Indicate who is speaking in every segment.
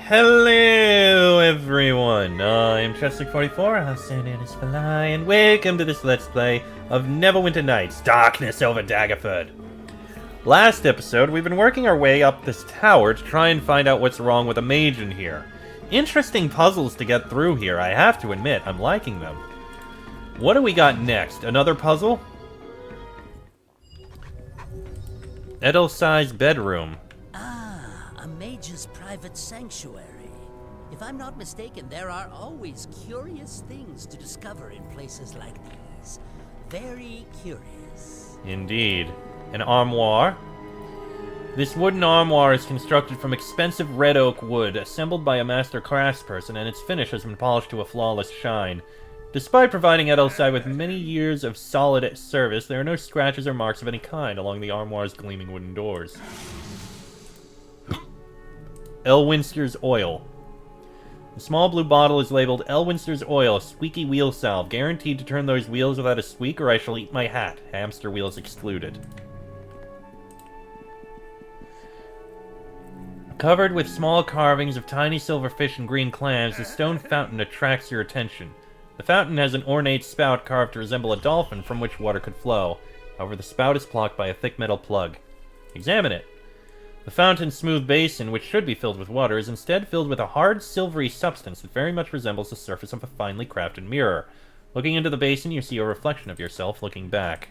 Speaker 1: Hello everyone, I'm Chester44, also known as Fly, and welcome to this Let's Play of Neverwinter Nights, Darkness over Daggerford. Last episode, we've been working our way up this tower to try and find out what's wrong with a mage in here. Interesting puzzles to get through here, I have to admit, I'm liking them. What do we got next? Another puzzle? Edelsai's bedroom.
Speaker 2: A mage's private sanctuary. If I'm not mistaken, there are always curious things to discover in places like these. Very curious.
Speaker 1: Indeed. An armoire. This wooden armoire is constructed from expensive red oak wood, assembled by a master craftsperson, and its finish has been polished to a flawless shine. Despite providing Edelsai with many years of solid service, there are no scratches or marks of any kind along the armoire's gleaming wooden doors. Elwinster's Oil. The small blue bottle is labeled Elwinster's Oil, Squeaky Wheel Salve, guaranteed to turn those wheels without a squeak or I shall eat my hat. Hamster wheels excluded. Covered with small carvings of tiny silver fish and green clams, the stone fountain attracts your attention. The fountain has an ornate spout carved to resemble a dolphin from which water could flow. However, the spout is blocked by a thick metal plug. Examine it. The fountain's smooth basin, which should be filled with water, is instead filled with a hard, silvery substance that very much resembles the surface of a finely crafted mirror. Looking into the basin, you see a reflection of yourself looking back.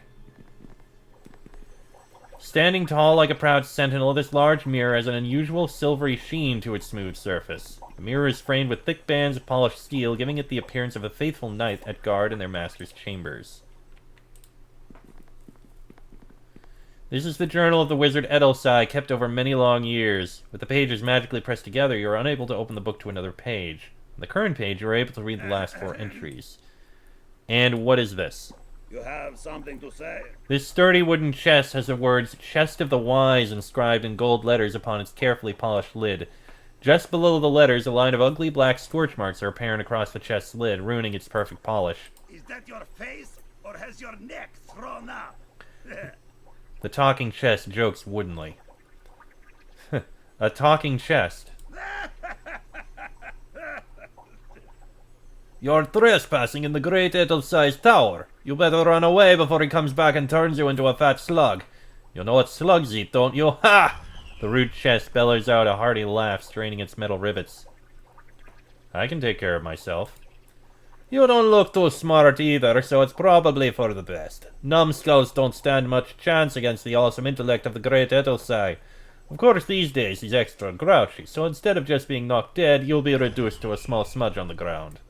Speaker 1: Standing tall like a proud sentinel, this large mirror has an unusual silvery sheen to its smooth surface. The mirror is framed with thick bands of polished steel, giving it the appearance of a faithful knight at guard in their master's chambers. This is the journal of the wizard Edelsai, kept over many long years. With the pages magically pressed together, you are unable to open the book to another page. On the current page, you are able to read the last 4 entries. And what is this?
Speaker 3: You have something to say?
Speaker 1: This sturdy wooden chest has the words Chest of the Wise inscribed in gold letters upon its carefully polished lid. Just below the letters, a line of ugly black scorch marks are apparent across the chest's lid, ruining its perfect polish.
Speaker 3: Is that your face, or has your neck thrown up?
Speaker 1: The talking chest jokes woodenly. A talking chest. You're trespassing in the great Edelsai's tower. You better run away before he comes back and turns you into a fat slug. You know what slugs eat, don't you? Ha! The rude chest bellows out a hearty laugh, straining its metal rivets. I can take care of myself. You don't look too smart either, so it's probably for the best. Numbskulls don't stand much chance against the awesome intellect of the great Edelsai. Of course, these days he's extra grouchy, so instead of just being knocked dead, you'll be reduced to a small smudge on the ground.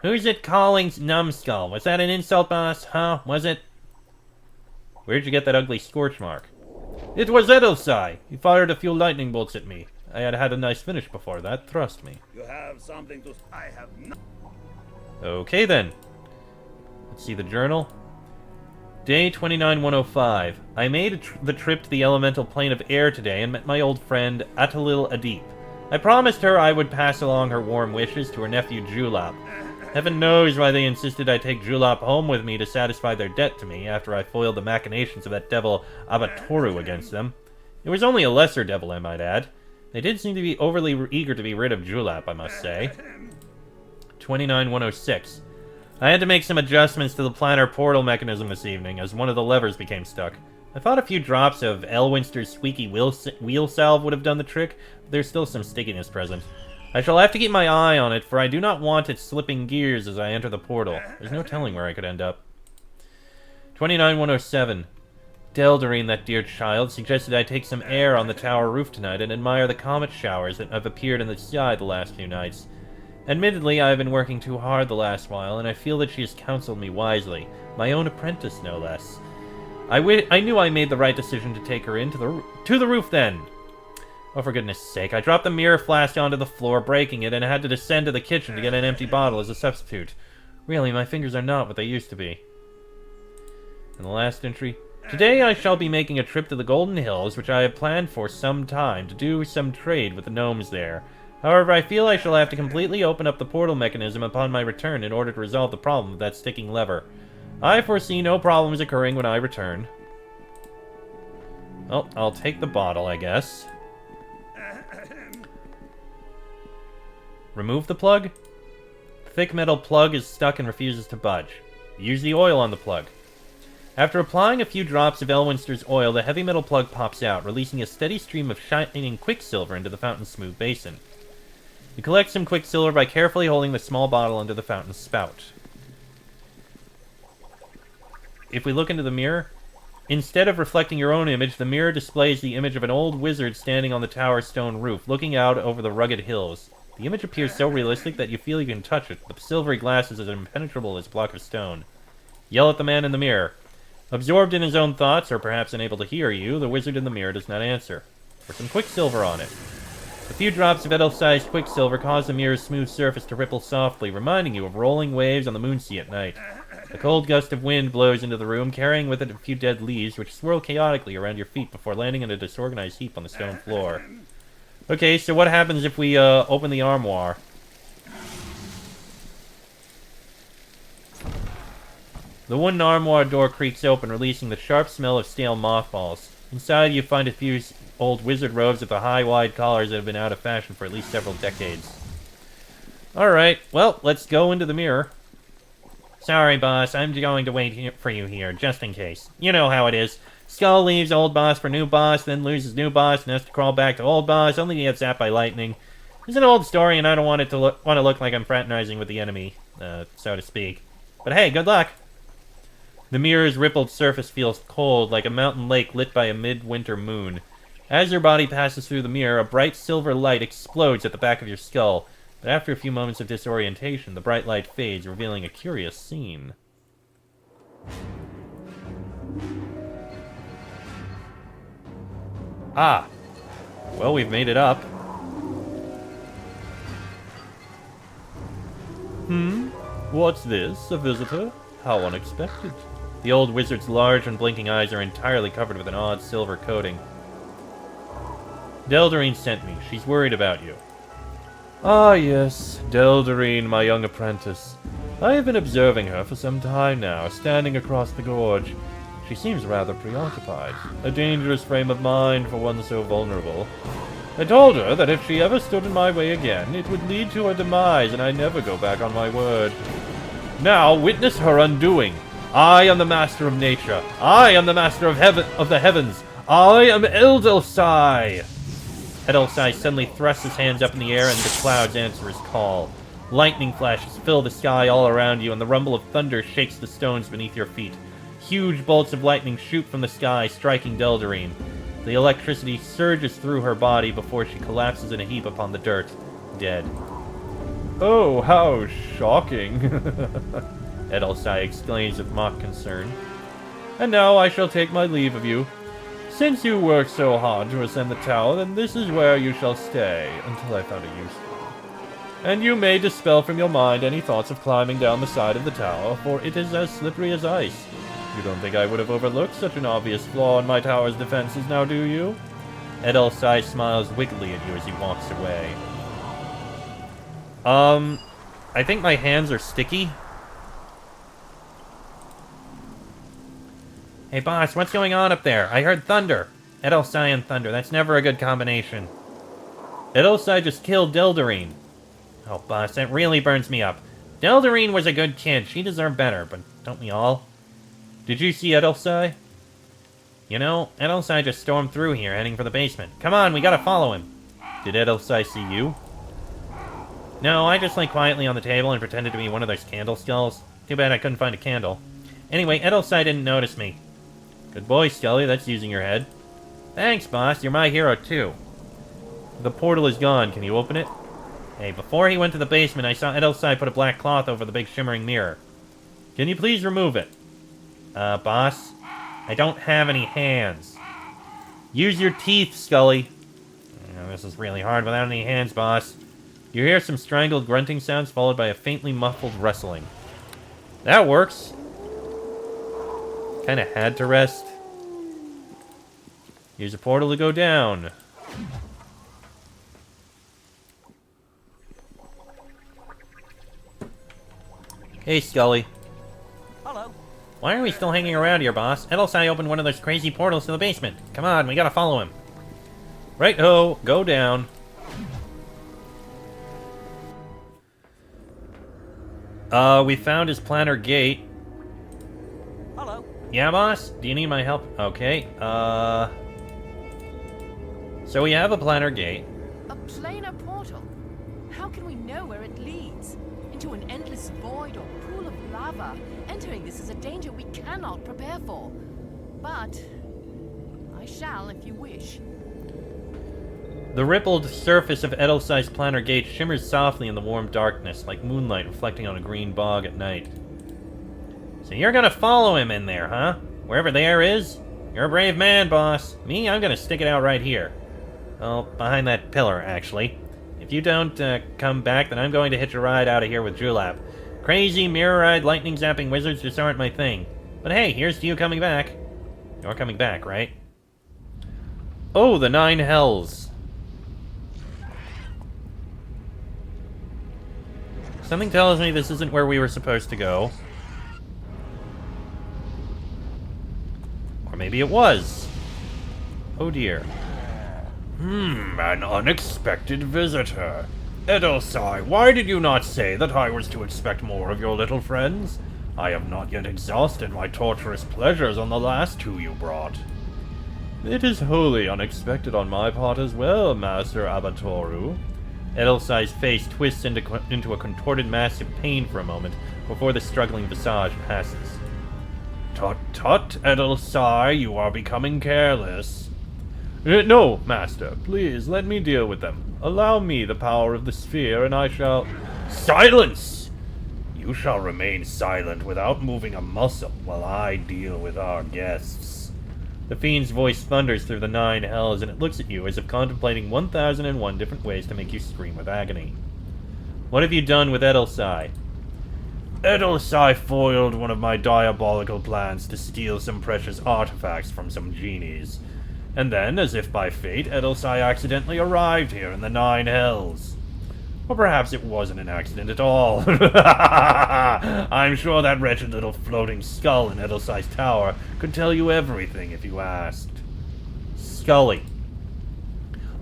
Speaker 1: Who's it calling numbskull? Was that an insult, boss? Huh? Was it? Where'd you get that ugly scorch mark? It was Edelsai. He fired a few lightning bolts at me. I had had a nice finish before that, trust me.
Speaker 3: You have something to... I have no...
Speaker 1: Okay then. Let's see the journal. Day 29105. I made the trip to the elemental plane of air today and met my old friend Atalil Adip. I promised her I would pass along her warm wishes to her nephew Julap. Heaven knows why they insisted I take Julap home with me to satisfy their debt to me after I foiled the machinations of that devil Abatoru against them. It was only a lesser devil, I might add. They did seem to be overly eager to be rid of Julap, I must say. 29106. I had to make some adjustments to the planar portal mechanism this evening, as one of the levers became stuck. I thought a few drops of Elwinster's Squeaky Wheel Salve would have done the trick, but there's still some stickiness present. I shall have to keep my eye on it, for I do not want it slipping gears as I enter the portal. There's no telling where I could end up. 29107. Deldarine, that dear child, suggested I take some air on the tower roof tonight and admire the comet showers that have appeared in the sky the last few nights. Admittedly, I have been working too hard the last while, and I feel that she has counseled me wisely. My own apprentice, no less. I knew I made the right decision to take her to the roof then. Oh, for goodness sake, I dropped the mirror flask onto the floor, breaking it, and I had to descend to the kitchen to get an empty bottle as a substitute. Really, my fingers are not what they used to be. And the last entry... Today I shall be making a trip to the Golden Hills, which I have planned for some time, to do some trade with the gnomes there. However, I feel I shall have to completely open up the portal mechanism upon my return in order to resolve the problem of that sticking lever. I foresee no problems occurring when I return. Well, I'll take the bottle, I guess. Remove the plug? The thick metal plug is stuck and refuses to budge. Use the oil on the plug. After applying a few drops of Elwinster's oil, the heavy metal plug pops out, releasing a steady stream of shining quicksilver into the fountain's smooth basin. You collect some quicksilver by carefully holding the small bottle under the fountain's spout. If we look into the mirror, instead of reflecting your own image, the mirror displays the image of an old wizard standing on the tower's stone roof, looking out over the rugged hills. The image appears so realistic that you feel you can touch it, but the silvery glass is as impenetrable as a block of stone. Yell at the man in the mirror. Absorbed in his own thoughts, or perhaps unable to hear you, the wizard in the mirror does not answer. Pour some quicksilver on it. A few drops of Edel-sized quicksilver cause the mirror's smooth surface to ripple softly, reminding you of rolling waves on the Moonsea at night. A cold gust of wind blows into the room, carrying with it a few dead leaves, which swirl chaotically around your feet before landing in a disorganized heap on the stone floor. Okay, so what happens if we open the armoire? The wooden armoire door creaks open, releasing the sharp smell of stale mothballs. Inside, you find a few old wizard robes with the high, wide collars that have been out of fashion for at least several decades. Alright, well, let's go into the mirror. Sorry, boss, I'm going to wait for you here, just in case. You know how it is. Skull leaves old boss for new boss, then loses new boss, and has to crawl back to old boss, only to get zapped by lightning. It's an old story, and I don't want it to look like I'm fraternizing with the enemy, so to speak. But hey, good luck! The mirror's rippled surface feels cold, like a mountain lake lit by a midwinter moon. As your body passes through the mirror, a bright silver light explodes at the back of your skull. But after a few moments of disorientation, the bright light fades, revealing a curious scene. Ah! Well, we've made it up. What's this? A visitor? How unexpected. The old wizard's large and blinking eyes are entirely covered with an odd silver coating. Deldarine sent me. She's worried about you. Ah, yes, Deldarine, my young apprentice. I have been observing her for some time now, standing across the gorge. She seems rather preoccupied. A dangerous frame of mind for one so vulnerable. I told her that if she ever stood in my way again, it would lead to her demise, and I never go back on my word. Now, witness her undoing. I am the master of nature. I am the master of the heavens. I am Eldelsai. Edelsai suddenly thrusts his hands up in the air, and the clouds answer his call. Lightning flashes fill the sky all around you, and the rumble of thunder shakes the stones beneath your feet. Huge bolts of lightning shoot from the sky, striking Deldarine. The electricity surges through her body before she collapses in a heap upon the dirt, dead. Oh, how shocking, Edelsai exclaims with mock concern. And now I shall take my leave of you. Since you worked so hard to ascend the tower, then this is where you shall stay, until I found a use for you. And you may dispel from your mind any thoughts of climbing down the side of the tower, for it is as slippery as ice. You don't think I would have overlooked such an obvious flaw in my tower's defenses, now do you? Edelsai smiles wickedly at you as he walks away. I think my hands are sticky. Hey boss, what's going on up there? I heard thunder. Edelsai and thunder, that's never a good combination. Edelsai just killed Deldarine. Oh boss, that really burns me up. Deldarine was a good kid, she deserved better, but don't we all? Did you see Edelsai? You know, Edelsai just stormed through here, heading for the basement. Come on, we gotta follow him. Did Edelsai see you? No, I just lay quietly on the table and pretended to be one of those candle skulls. Too bad I couldn't find a candle. Anyway, Edelsai didn't notice me. Good boy, Scully, that's using your head. Thanks, boss, you're my hero too. The portal is gone, can you open it? Hey, before he went to the basement, I saw Edelsai put a black cloth over the big shimmering mirror. Can you please remove it? Boss? I don't have any hands. Use your teeth, Scully. This is really hard without any hands, boss. You hear some strangled grunting sounds followed by a faintly muffled rustling. That works. Kinda had to rest. Use a portal to go down. Hey, Scully.
Speaker 2: Hello.
Speaker 1: Why are we still hanging around here, boss? Edelsai opened one of those crazy portals to the basement. Come on, we gotta follow him. Right-ho, go down. We found his planter gate.
Speaker 2: Hello.
Speaker 1: Yeah, boss? Do you need my help? Okay, so we have a planter gate.
Speaker 4: A planar portal? How can we know where it leads? Into an endless void or pool of lava. Entering this is a danger we cannot prepare for. But I shall if you wish.
Speaker 1: The rippled surface of Edelsai's planter gate shimmers softly in the warm darkness, like moonlight reflecting on a green bog at night. So you're gonna follow him in there, huh? Wherever there is? You're a brave man, boss. Me, I'm gonna stick it out right here. Well, behind that pillar, actually. If you don't come back, then I'm going to hitch a ride out of here with Julap. Crazy, mirror-eyed, lightning-zapping wizards just aren't my thing. But hey, here's to you coming back. You're coming back, right? Oh, the 9 hells. Something tells me this isn't where we were supposed to go. Or maybe it was. Oh dear.
Speaker 3: An unexpected visitor. Edelsai, why did you not say that I was to expect more of your little friends? I have not yet exhausted my torturous pleasures on the last 2 you brought.
Speaker 1: It is wholly unexpected on my part as well, Master Abatoru. Edelsai's face twists into a contorted mass of pain for a moment, before the struggling visage passes.
Speaker 3: Tut tut, Edelsai, you are becoming careless.
Speaker 1: No, Master, please, let me deal with them. Allow me the power of the sphere, and I shall...
Speaker 3: Silence! You shall remain silent without moving a muscle while I deal with our guests.
Speaker 1: The fiend's voice thunders through the 9 hells, and it looks at you as if contemplating 1001 different ways to make you scream with agony. What have you done with Edelsai?
Speaker 3: Edelsai foiled one of my diabolical plans to steal some precious artifacts from some genies. And then, as if by fate, Edelsai accidentally arrived here in the 9 hells. Or perhaps it wasn't an accident at all. I'm sure that wretched little floating skull in Edelsai's tower could tell you everything if you asked.
Speaker 1: Scully.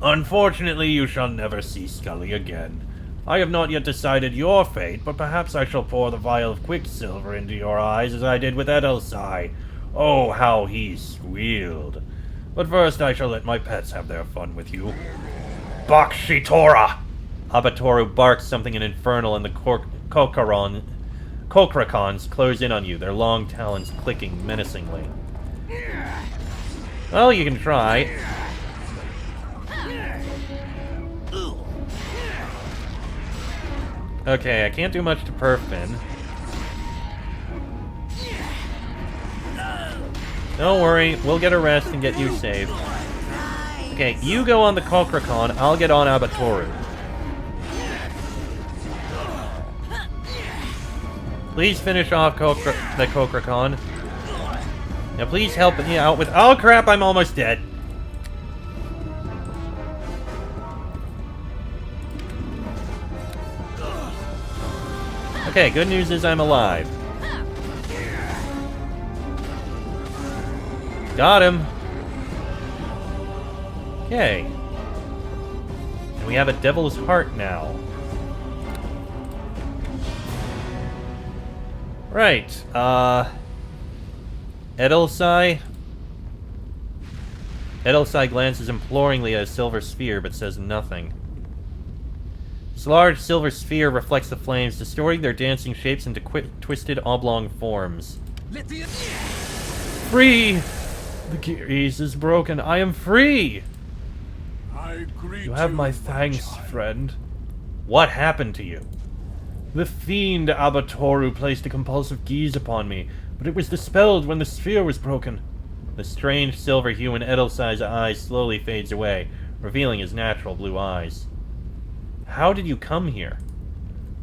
Speaker 3: Unfortunately, you shall never see Scully again. I have not yet decided your fate, but perhaps I shall pour the vial of quicksilver into your eyes as I did with Edelsai. Oh, how he squealed. But first I shall let my pets have their fun with you. Bakshitora!
Speaker 1: Abatoru barks something in infernal, and the Kokrakons close in on you, their long talons clicking menacingly. Well, you can try. Okay, I can't do much to Perfin. Don't worry, we'll get a rest and get you saved. Okay, you go on the Kokrakon, I'll get on Abatoru. Please finish off the Kokrakon. Now please help me out with... Oh crap, I'm almost dead. Okay, good news is I'm alive. Got him. Okay. And we have a devil's heart now. Right, Edelsai? Edelsai glances imploringly at a silver sphere, but says nothing. This large silver sphere reflects the flames, distorting their dancing shapes into twisted oblong forms. Free! The Gears is broken. I am free! You have my thanks, friend. What happened to you? The fiend Abatoru placed a compulsive gaze upon me, but it was dispelled when the sphere was broken. The strange silver hue in Edelsai's eyes slowly fades away, revealing his natural blue eyes. How did you come here?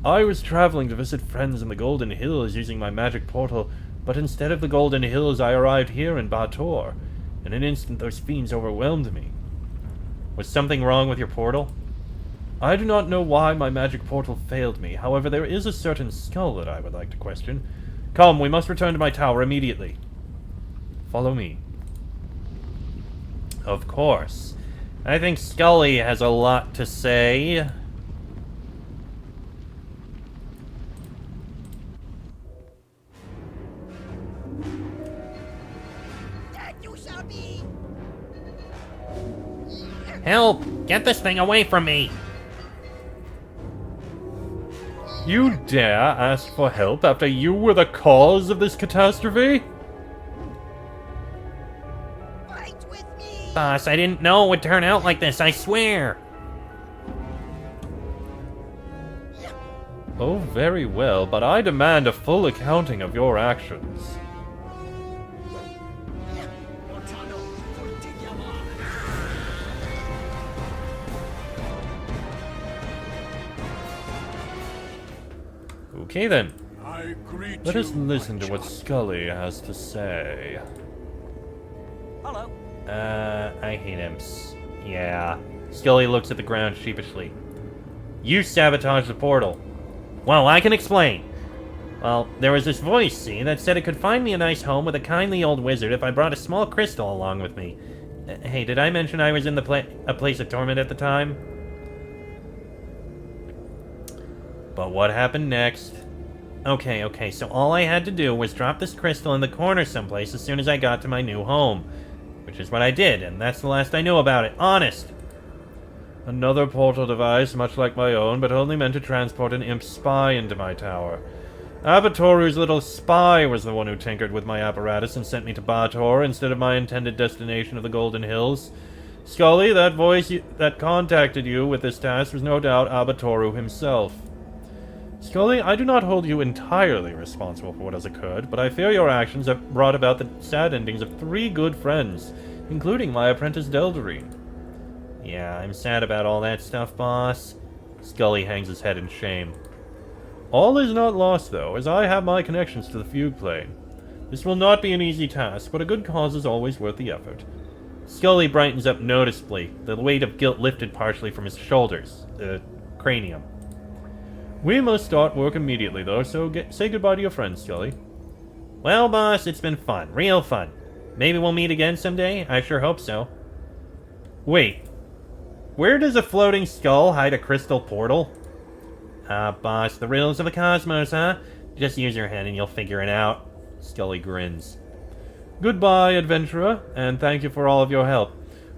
Speaker 1: I was traveling to visit friends in the Golden Hills using my magic portal, but instead of the Golden Hills I arrived here in Bator. In an instant those fiends overwhelmed me. Was something wrong with your portal? I do not know why my magic portal failed me. However, there is a certain skull that I would like to question. Come, we must return to my tower immediately. Follow me. Of course. I think Scully has a lot to say.
Speaker 2: That you shall be.
Speaker 1: Help! Get this thing away from me! You dare ask for help after you were the cause of this catastrophe?
Speaker 2: Fight with me.
Speaker 1: Boss, I didn't know it would turn out like this, I swear! Oh, very well, but I demand a full accounting of your actions. Okay then. Let us listen to what Scully has to say.
Speaker 2: Hello.
Speaker 1: I hate imps. Yeah. Scully looks at the ground sheepishly. You sabotaged the portal. Well, I can explain. Well, there was this voice, see, that said it could find me a nice home with a kindly old wizard if I brought a small crystal along with me. Hey, did I mention I was in a place of torment at the time? But what happened next? Okay, so all I had to do was drop this crystal in the corner someplace as soon as I got to my new home. Which is what I did, and that's the last I knew about it, honest! Another portal device, much like my own, but only meant to transport an imp spy into my tower. Abatoru's little spy was the one who tinkered with my apparatus and sent me to Bator instead of my intended destination of the Golden Hills. Scully, that voice that contacted you with this task was no doubt Abatoru himself. Scully, I do not hold you entirely responsible for what has occurred, but I fear your actions have brought about the sad endings of 3 good friends, including my apprentice Deldarine. Yeah, I'm sad about all that stuff, boss. Scully hangs his head in shame. All is not lost, though, as I have my connections to the fugue plane. This will not be an easy task, but a good cause is always worth the effort. Scully brightens up noticeably, the weight of guilt lifted partially from his shoulders, cranium. We must start work immediately, though, so say goodbye to your friends, Scully. Well, boss, it's been fun. Real fun. Maybe we'll meet again someday? I sure hope so. Wait. Where does a floating skull hide a crystal portal? Boss, the riddles of the cosmos, huh? Just use your head and you'll figure it out. Scully grins. Goodbye, adventurer, and thank you for all of your help.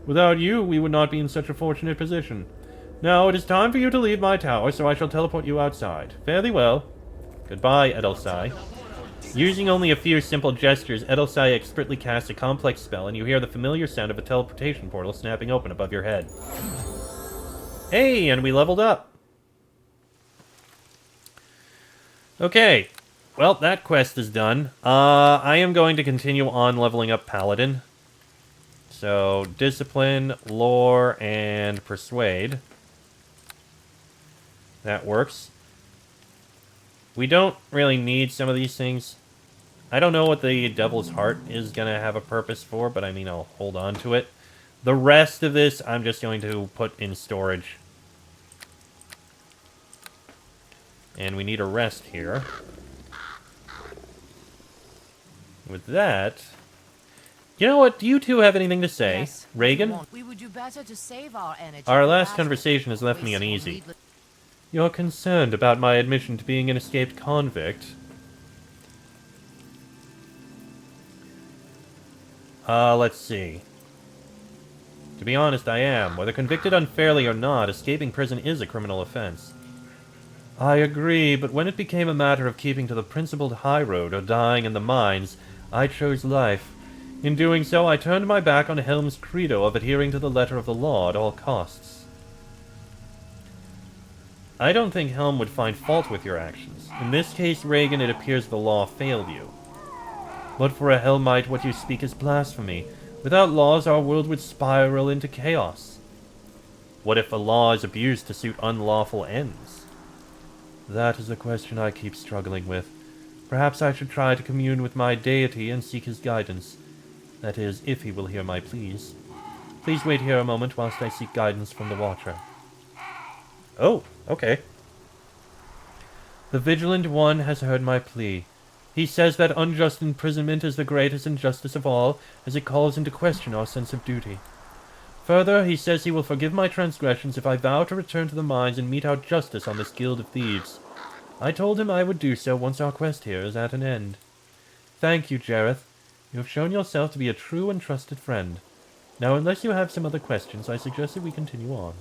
Speaker 1: Without you, we would not be in such a fortunate position. Now, it is time for you to leave my tower, so I shall teleport you outside. Fare thee well. Goodbye, Edelsai. Using only a few simple gestures, Edelsai expertly casts a complex spell, and you hear the familiar sound of a teleportation portal snapping open above your head. Hey, and we leveled up. Okay. Well, that quest is done. I am going to continue on leveling up Paladin. So, Discipline, Lore, and Persuade. That works. We don't really need some of these things. I don't know what the Devil's Heart is going to have a purpose for, but I mean, I'll hold on to it. The rest of this, I'm just going to put in storage. And we need a rest here. With that... You know what? Do you two have anything to say?
Speaker 4: Yes,
Speaker 1: Reagan?
Speaker 4: we would do better to save our energy.
Speaker 1: Our
Speaker 4: for
Speaker 1: last
Speaker 4: battle.
Speaker 1: conversation has left me
Speaker 4: Wasteful
Speaker 1: uneasy.
Speaker 4: needless-
Speaker 1: You're concerned about my admission to being an escaped convict. Let's see. To be honest, I am. Whether convicted unfairly or not, escaping prison is a criminal offense. I agree, but when it became a matter of keeping to the principled high road or dying in the mines, I chose life. In doing so, I turned my back on Helm's credo of adhering to the letter of the law at all costs. I don't think Helm would find fault with your actions. In this case, Reagan, it appears the law failed you. But for a Helmite, what you speak is blasphemy. Without laws, our world would spiral into chaos. What if a law is abused to suit unlawful ends? That is a question I keep struggling with. Perhaps I should try to commune with my deity and seek his guidance. That is, if he will hear my pleas. Please wait here a moment whilst I seek guidance from the Watcher. Oh, okay. The Vigilant One has heard my plea. He says that unjust imprisonment is the greatest injustice of all, as it calls into question our sense of duty. Further, he says he will forgive my transgressions if I vow to return to the mines and mete out justice on this guild of thieves. I told him I would do so once our quest here is at an end. Thank you, Jareth. You have shown yourself to be a true and trusted friend. Now, unless you have some other questions, I suggest that we continue on.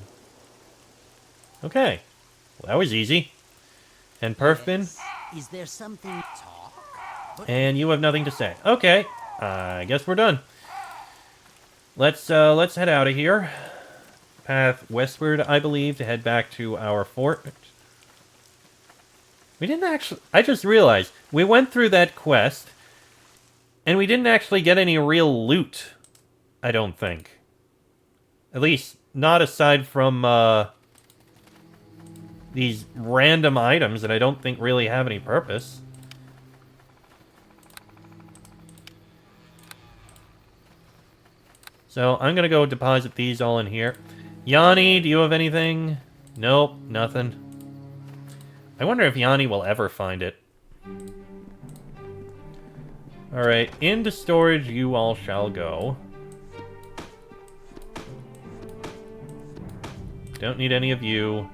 Speaker 1: Okay. Well, that was easy. And Perfbin?
Speaker 2: Is there something to talk?
Speaker 1: And you have nothing to say. Okay. I guess we're done. Let's head out of here. Path westward, I believe, to head back to our fort. We didn't actually... I just realized, we went through that quest, and we didn't actually get any real loot, I don't think. At least, not aside from, these random items that I don't think really have any purpose. So, I'm gonna go deposit these all in here. Yanni, do you have anything? Nope, nothing. I wonder if Yanni will ever find it. Alright, into storage you all shall go. Don't need any of you.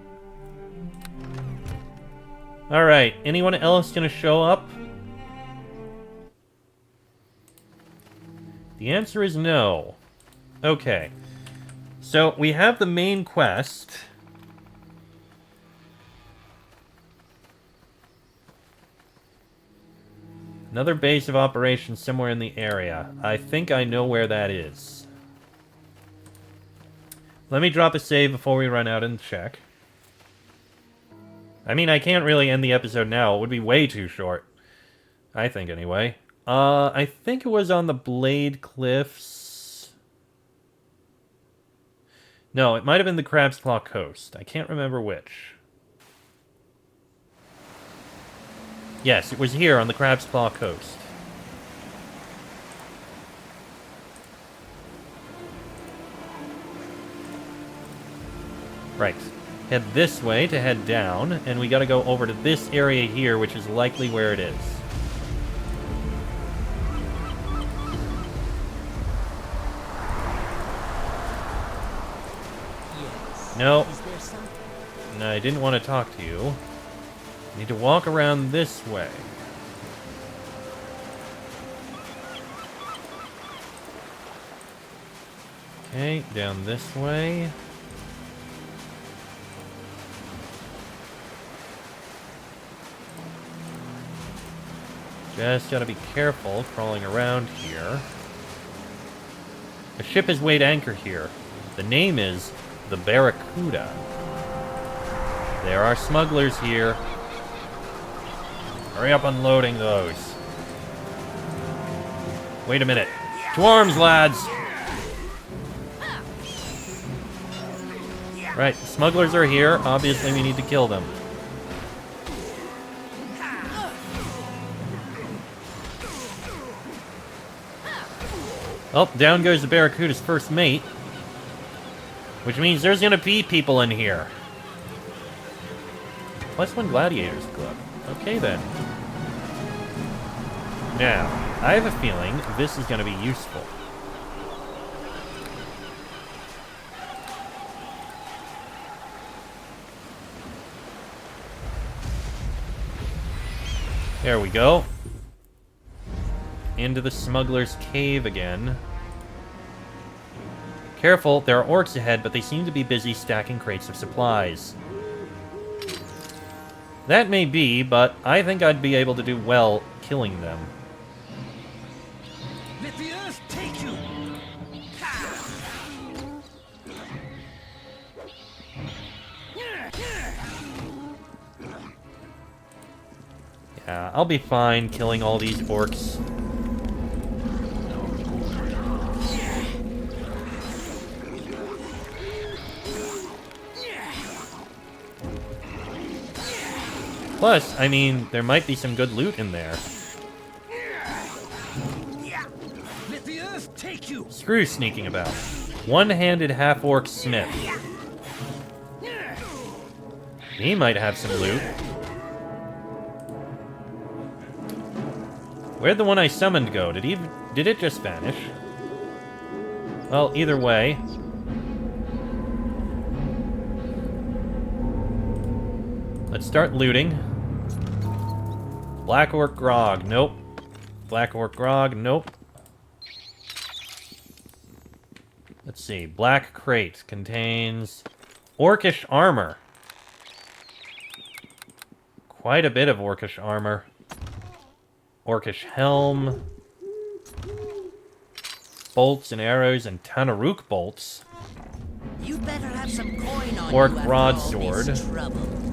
Speaker 1: Alright, anyone else gonna show up? The answer is no. Okay. So, we have the main quest. Another base of operations somewhere in the area. I think I know where that is. Let me drop a save before we run out and check. I mean, I can't really end the episode now. It would be way too short. I think, anyway. I think it was on the Blade Cliffs. No, it might have been the Crab's Claw Coast. I can't remember which. Yes, it was here on the Crab's Claw Coast. Right. Head this way to head down, and we gotta go over to this area here, which is likely where it is. No. No, I didn't want to talk to you. I need to walk around this way. Okay, down this way. Just gotta be careful crawling around here. A ship has weighed anchor here. The name is the Barracuda. There are smugglers here. Hurry up unloading those. Wait a minute. To arms, lads! Right, the smugglers are here. Obviously, we need to kill them. Oh, down goes the Barracuda's first mate. Which means there's gonna be people in here. +1 Gladiators Club. Okay then. Now, I have a feeling this is gonna be useful. There we go. Into the smuggler's cave again. Careful, there are orcs ahead, but they seem to be busy stacking crates of supplies. That may be, but I think I'd be able to do well killing them.
Speaker 2: Let the earth take you.
Speaker 1: Yeah, I'll be fine killing all these orcs. Plus, I mean, there might be some good loot in there.
Speaker 2: Let the earth take you.
Speaker 1: Screw sneaking about. One-handed half-orc smith. He might have some loot. Where'd the one I summoned go? Did it just vanish? Well, either way. Let's start looting. Black Orc Grog, nope. Black Orc Grog, nope. Let's see. Black Crate contains Orcish armor. Quite a bit of Orcish armor. Orcish helm. Bolts and arrows and Tanaruk bolts.
Speaker 2: You better have some coin on
Speaker 1: Orc
Speaker 2: you after
Speaker 1: broadsword.
Speaker 2: all this trouble.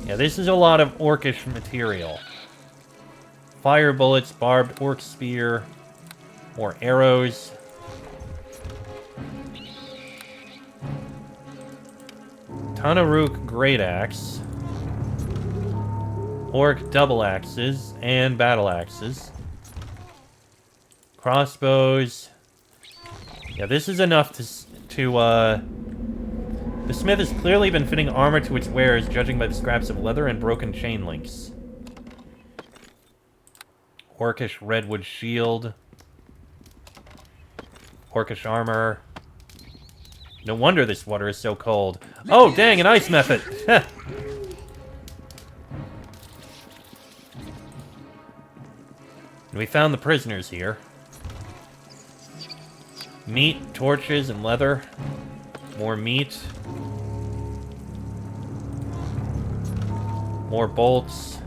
Speaker 1: Yeah, this is a lot of Orcish material. Fire bullets, barbed Orc spear, more arrows. Tanaruk great axe. Orc double axes and battle axes. Crossbows. Yeah, this is enough to The smith has clearly been fitting armor to its wares, judging by the scraps of leather and broken chain links. Orcish redwood shield. Orcish armor. No wonder this water is so cold. Oh, dang, an ice method! We found the prisoners here. Meat, torches, and leather. More meat. More bolts.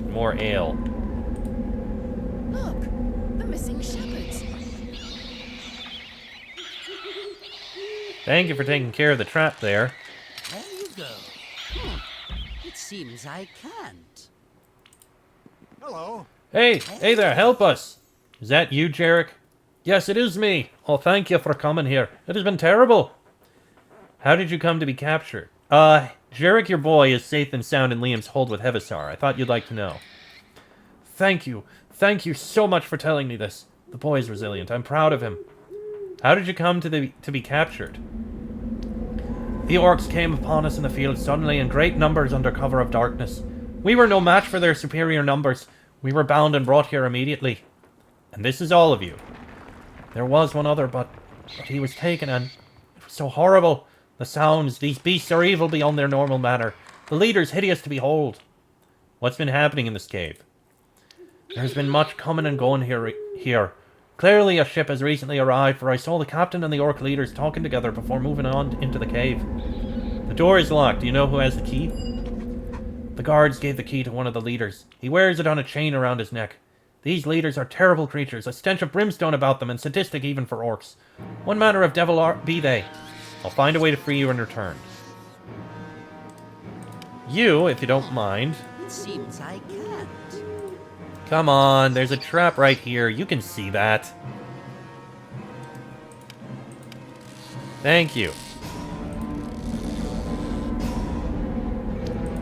Speaker 1: More ale.
Speaker 4: Look, the missing shepherds.
Speaker 1: Thank you for taking care of the trap there.
Speaker 2: There you go. It seems I can't.
Speaker 5: Hello.
Speaker 1: Hey there, help us! Is that you, Jarek? Yes, it is me. Oh, thank you for coming here. It has been terrible. How did you come to be captured? Jarek, your boy, is safe and sound in Liam's hold with Hevisar. I thought you'd like to know. Thank you. Thank you so much for telling me this. The boy is resilient. I'm proud of him. How did you come to be captured? The Orcs came upon us in the field suddenly in great numbers under cover of darkness. We were no match for their superior numbers. We were bound and brought here immediately. And this is all of you. There was one other, but he was taken, and it was so horrible. The sounds, these beasts are evil beyond their normal manner. The leader's hideous to behold. What's been happening in this cave? There's been much coming and going here. Clearly a ship has recently arrived, for I saw the captain and the orc leaders talking together before moving on into the cave. The door is locked. Do you know who has the key? The guards gave the key to one of the leaders. He wears it on a chain around his neck. These leaders are terrible creatures, a stench of brimstone about them, and sadistic even for orcs. What manner of devil be they? I'll find a way to free you in return. You, if you don't mind.
Speaker 2: It seems I can't.
Speaker 1: Come on, there's a trap right here. You can see that. Thank you.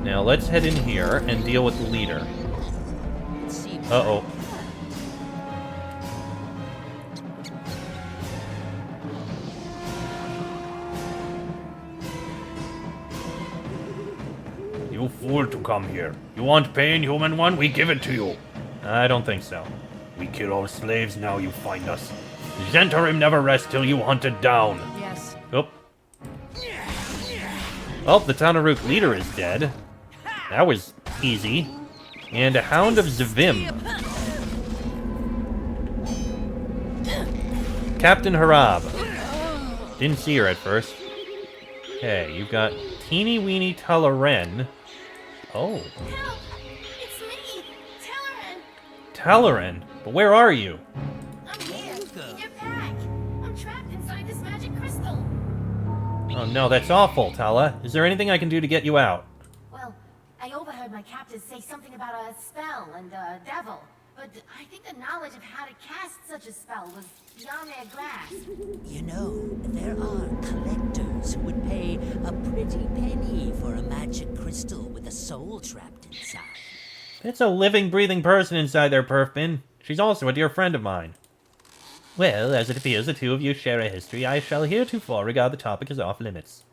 Speaker 1: Now let's head in here and deal with the leader.
Speaker 2: It seems
Speaker 1: Uh-oh.
Speaker 3: You fool to come here. You want pain, human one? We give it to you.
Speaker 1: I don't think so.
Speaker 3: We kill all slaves, now you find us. Zhentarim never rest till you hunt it down.
Speaker 4: Yes.
Speaker 1: Oh. Oh, the Tanaruk leader is dead. That was easy. And a Hound of Zavim. Captain Harab. Didn't see her at first. Okay, you've got Teeny Weeny Talaren. Oh.
Speaker 6: Help! It's me, Telleran.
Speaker 1: Talaren? But where are you?
Speaker 6: I'm here, in your pack. I'm trapped inside this magic crystal.
Speaker 1: Oh no, that's awful, Tala. Is there anything I can do to get you out?
Speaker 6: Well, I overheard my captors say something about a spell and a devil, but I think the knowledge of how to cast such a spell was beyond their grasp.
Speaker 2: You know, there are collectors who would pay a pretty penny for a magic crystal with a soul trapped inside.
Speaker 1: It's a living, breathing person inside there, Perfbin. She's also a dear friend of mine. Well, as it appears the two of you share a history, I shall heretofore regard the topic as off limits.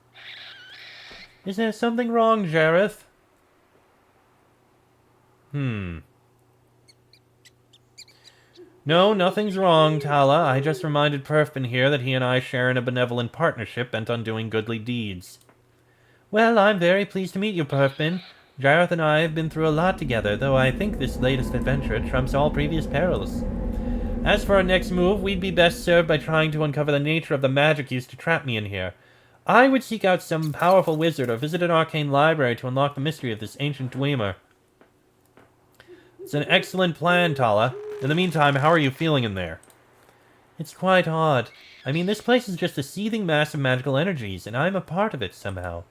Speaker 1: Is there something wrong, Jareth? No, nothing's wrong, Tala. I just reminded Perfbin here that he and I share in a benevolent partnership bent on doing goodly deeds. Well, I'm very pleased to meet you, Perfbin. Jareth and I have been through a lot together, though I think this latest adventure trumps all previous perils. As for our next move, we'd be best served by trying to uncover the nature of the magic used to trap me in here. I would seek out some powerful wizard or visit an arcane library to unlock the mystery of this ancient dwemer. It's an excellent plan, Tala. In the meantime, how are you feeling in there? It's quite odd. I mean, this place is just a seething mass of magical energies, and I'm a part of it somehow.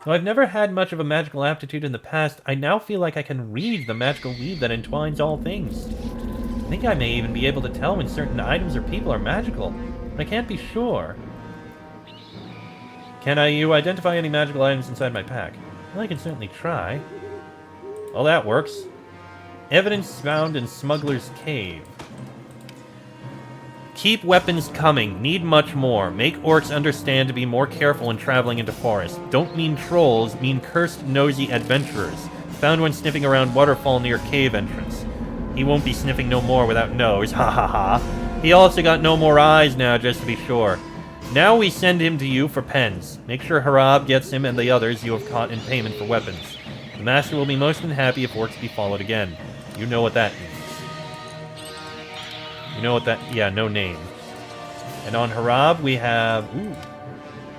Speaker 1: Though I've never had much of a magical aptitude in the past, I now feel like I can read the magical weave that entwines all things. I think I may even be able to tell when certain items or people are magical, but I can't be sure. Can you identify any magical items inside my pack? Well, I can certainly try. Well, that works. Evidence found in Smuggler's Cave. Keep weapons coming. Need much more. Make orcs understand to be more careful when traveling into forests. Don't mean trolls, mean cursed, nosy adventurers. Found one sniffing around waterfall near cave entrance. He won't be sniffing no more without nose, ha ha ha. He also got no more eyes now, just to be sure. Now we send him to you for pens. Make sure Harab gets him and the others you have caught in payment for weapons. The master will be most unhappy if orcs be followed again. You know what that means. You know what that... Yeah, no name. And on Harab, we have... Ooh.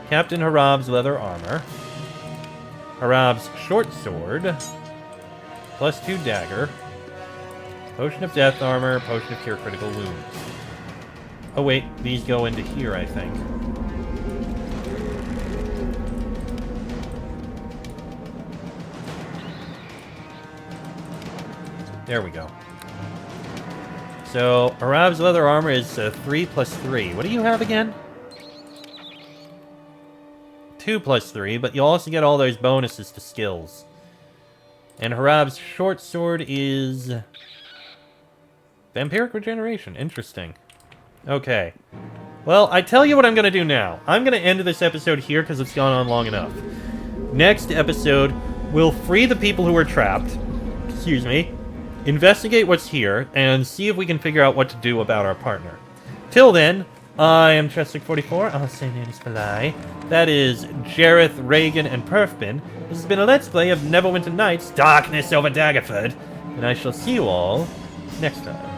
Speaker 1: Captain Harab's leather armor. Harab's short sword. +2 dagger. Potion of death armor. Potion of cure critical wounds. Oh wait, these go into here, I think. There we go. So, Harab's leather armor is 3 + 3. What do you have again? 2 + 3, but you also get all those bonuses to skills. And Harab's short sword is... Vampiric regeneration. Interesting. Okay. Well, I tell you what I'm going to do now. I'm going to end this episode here because it's gone on long enough. Next episode, we'll free the people who are trapped. Excuse me. Investigate what's here, and see if we can figure out what to do about our partner. Till then, I am Chestic44, I'll say names for lie. That is Jareth, Reagan, and Perfbin. This has been a Let's Play of Neverwinter Nights, Darkness over Daggerford, and I shall see you all next time.